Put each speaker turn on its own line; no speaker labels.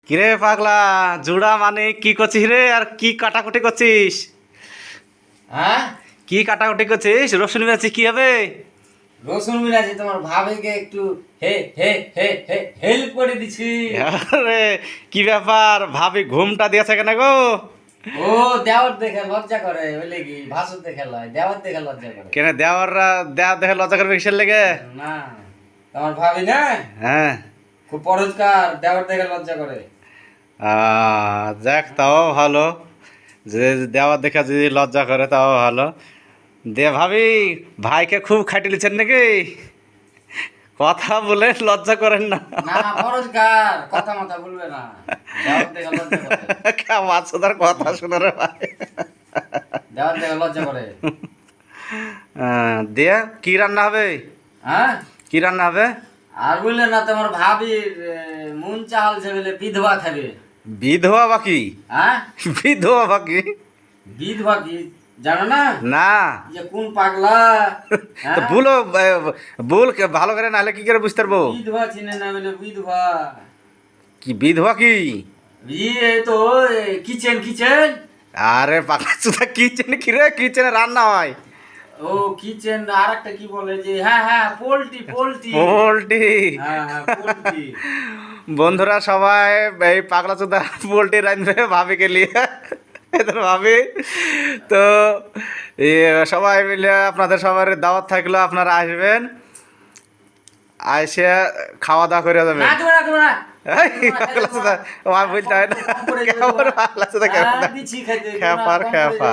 কিরে পাগলা জুড়া মানে কি করছিস রে? আর কি কাটাকুটি করছিস?
হ্যাঁ,
কি কাটাকুটি করছিস? রসুন বেচি কি হবে?
রসুন মিলাছি তোমার ভাবিকে একটু হে হে হে হে হেল্প করে দিছি।
আরে কি ব্যাপার, ভাবি ঘুমটা দিয়েছে কেন গো?
ও দেওয়ার দেখে লজ্জা করে, বুঝলে কি ভাসুর দেখে লয়, দেওয়ার দেখে লজ্জা করে।
কেন দেওয়াররা দেওয়ার দেখে লজ্জা করবে কিসের লেগে?
না, তোমার ভাবি না
হ্যাঁ।
খুব পরোজগার, দেওয়ার দেখে লজ্জা করে।
যাক তাও ভালো, যে দেওয়ার দেখে যদি লজ্জা করে তাও ভালো। দে ভাবি, ভাইকে খুব খাটিয়েছেন নাকি? কথা বলে লজ্জা করেন না।
না না, পরোজগার, কথা মতো বলবে না, দেওয়ার দেখে লজ্জা করে।
মাছদার কথা শুনে রে ভাই।
দেওয়ার দেখে লজ্জা করে।
দিয়ে কি রান্না হবে?
হ্যাঁ,
কি রান্না হবে?
আর বললে না তোমার ভাবির মন চাহাল যে বলে বিধবা খাবে।
বিধবা বাকি?
হ্যাঁ,
বিধবা বাকি?
বিধবা কি জানো না?
না।
যে কোন পাগলা,
তো
হ্যাঁ?
বলো, বল ভালো করে, নাহলে কি করে বুঝতে পারবো?
বিধবা চিনে না বলে বিধবা।
কি বিধবা কি?
ইয়ে তো কিচেন কিচেন।
আরে পাকা চুদা, কিচেন কি রে? কিচেনে রান্না হয়?
ও কিচেন, আর একটা কি বলে যে, হ্যাঁ হ্যাঁ, পোল্ট্রি পোল্ট্রি।
পোল্ট্রি?
হ্যাঁ হ্যাঁ, পোল্ট্রি।
বন্ধুরা সবাই এই পাগলা চোদা পোল্ট্রি রাঁধবে ভাবিকে নিয়ে, এদের ভাবি তো সবাই মিলে আপনাদের সবার দাওয়াত থাকলো, আপনারা আসবেন, আইসে খাওয়া দাওয়া করে যাবেন।
না তুমি না, তুমি না।
এই পাগলা চোদা, ও আর বলতে হয় না। কেমন পাগলা চোদা, কেমন
দিচ্ছি খাইতে,
খ্যাপার খ্যাপা।